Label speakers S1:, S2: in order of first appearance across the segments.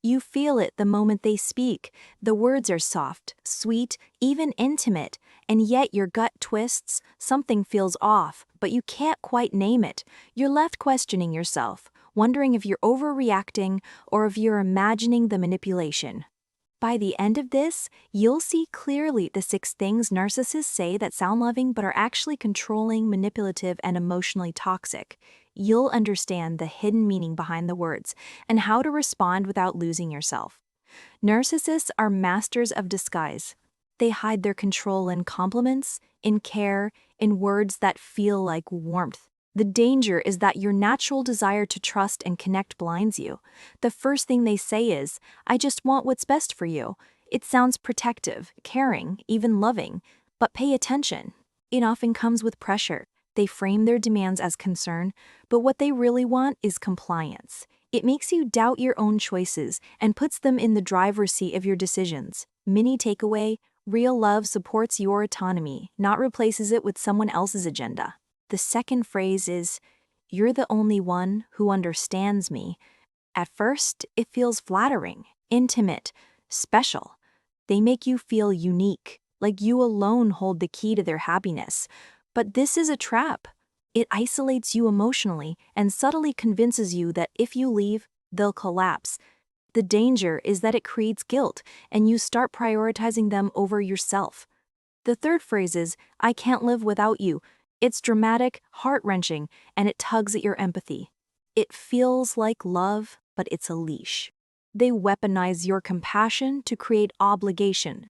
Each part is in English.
S1: You feel it the moment they speak. The words are soft, sweet, even intimate, and yet your gut twists, something feels off, but you can't quite name it. You're left questioning yourself, wondering if you're overreacting or if you're imagining the manipulation. By the end of this, you'll see clearly the 6 things narcissists say that sound loving but are actually controlling, manipulative, and emotionally toxic. You'll understand the hidden meaning behind the words and how to respond without losing yourself. Narcissists are masters of disguise. They hide their control in compliments, in care, in words that feel like warmth. The danger is that your natural desire to trust and connect blinds you. The first thing they say is, "I just want what's best for you." It sounds protective, caring, even loving, but pay attention. It often comes with pressure. They frame their demands as concern, but what they really want is compliance. It makes you doubt your own choices and puts them in the driver's seat of your decisions. Mini takeaway: real love supports your autonomy, not replaces it with someone else's agenda. The second phrase is, "You're the only one who understands me." At first, it feels flattering, intimate, special. They make you feel unique, like you alone hold the key to their happiness. But this is a trap. It isolates you emotionally and subtly convinces you that if you leave, they'll collapse. The danger is that it creates guilt, and you start prioritizing them over yourself. The third phrase is, "I can't live without you." It's dramatic, heart-wrenching, and it tugs at your empathy. It feels like love, but it's a leash. They weaponize your compassion to create obligation.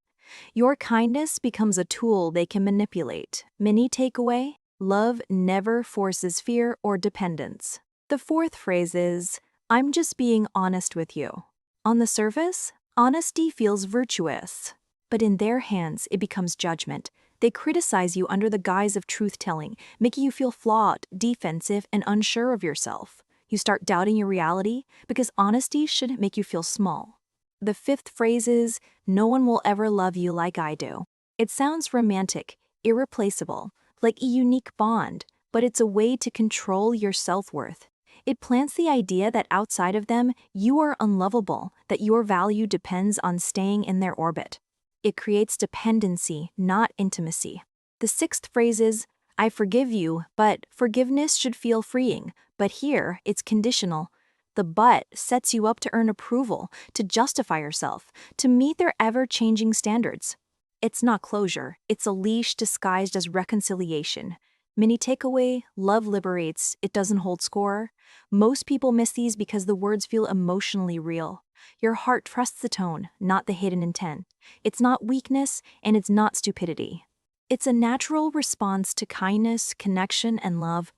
S1: Your kindness becomes a tool they can manipulate. Mini takeaway: love never forces fear or dependence. The fourth phrase is, "I'm just being honest with you." On the surface, honesty feels virtuous, but in their hands it becomes judgment. They criticize you under the guise of truth-telling, making you feel flawed, defensive, and unsure of yourself. You start doubting your reality because honesty shouldn't make you feel small. The fifth phrase is, "No one will ever love you like I do." It sounds romantic, irreplaceable, like a unique bond, but it's a way to control your self-worth. It plants the idea that outside of them, you are unlovable, that your value depends on staying in their orbit. It creates dependency, not intimacy. The sixth phrase is, "I forgive you, but forgiveness should feel freeing." But here, it's conditional. The "but" sets you up to earn approval, to justify yourself, to meet their ever-changing standards. It's not closure, it's a leash disguised as reconciliation. Mini takeaway: love liberates, it doesn't hold score. Most people miss these because the words feel emotionally real. Your heart trusts the tone, not the hidden intent. It's not weakness, and it's not stupidity. It's a natural response to kindness, connection, and love.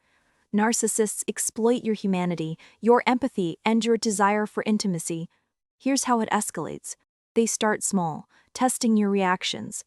S1: Narcissists exploit your humanity, your empathy, and your desire for intimacy. Here's how it escalates. They start small, testing your reactions.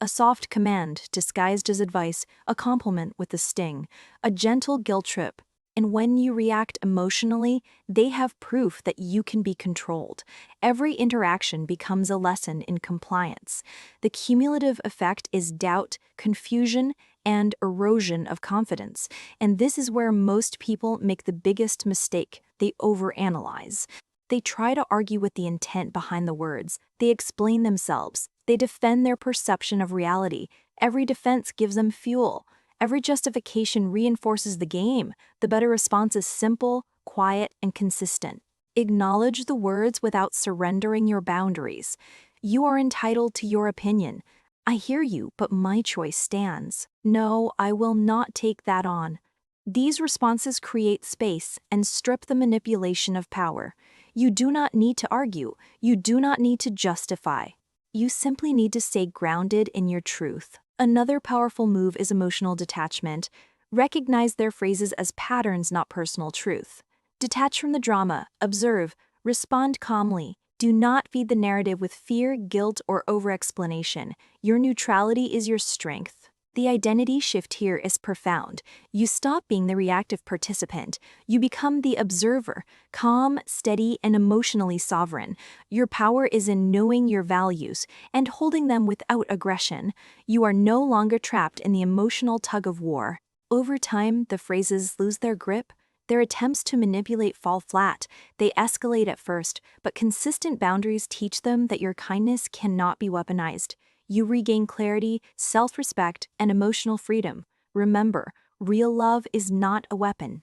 S1: A soft command disguised as advice, a compliment with a sting, a gentle guilt trip. And when you react emotionally, they have proof that you can be controlled. Every interaction becomes a lesson in compliance. The cumulative effect is doubt, confusion, and erosion of confidence. And this is where most people make the biggest mistake. They overanalyze. They try to argue with the intent behind the words. They explain themselves. They defend their perception of reality. Every defense gives them fuel. Every justification reinforces the game. The better response is simple, quiet, and consistent. Acknowledge the words without surrendering your boundaries. You are entitled to your opinion. I hear you, but my choice stands. No, I will not take that on. These responses create space and strip the manipulation of power. You do not need to argue. You do not need to justify. You simply need to stay grounded in your truth. Another powerful move is emotional detachment. Recognize their phrases as patterns, not personal truth. Detach from the drama, observe, respond calmly. Do not feed the narrative with fear, guilt, or over-explanation. Your neutrality is your strength. The identity shift here is profound. You stop being the reactive participant. You become the observer, calm, steady, and emotionally sovereign. Your power is in knowing your values and holding them without aggression. You are no longer trapped in the emotional tug of war. Over time, the phrases lose their grip. Their attempts to manipulate fall flat. They escalate at first, but consistent boundaries teach them that your kindness cannot be weaponized. You regain clarity, self-respect, and emotional freedom. Remember, real love is not a weapon.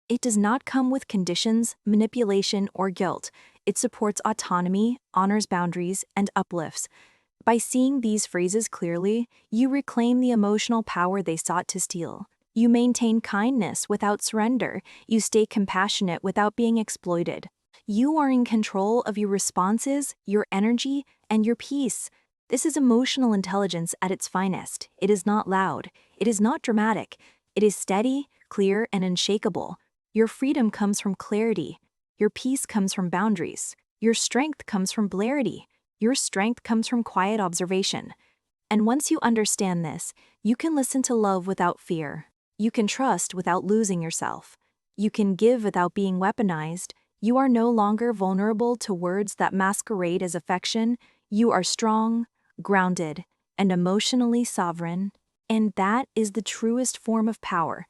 S1: It does not come with conditions, manipulation, or guilt. It supports autonomy, honors boundaries, and uplifts. By seeing these phrases clearly, you reclaim the emotional power they sought to steal. You maintain kindness without surrender. You stay compassionate without being exploited. You are in control of your responses, your energy, and your peace. This is emotional intelligence at its finest. It is not loud. It is not dramatic. It is steady, clear, and unshakable. Your freedom comes from clarity. Your peace comes from boundaries. Your strength comes from clarity. Your strength comes from quiet observation. And once you understand this, you can listen to love without fear. You can trust without losing yourself. You can give without being weaponized. You are no longer vulnerable to words that masquerade as affection. You are strong, grounded, and emotionally sovereign. And that is the truest form of power.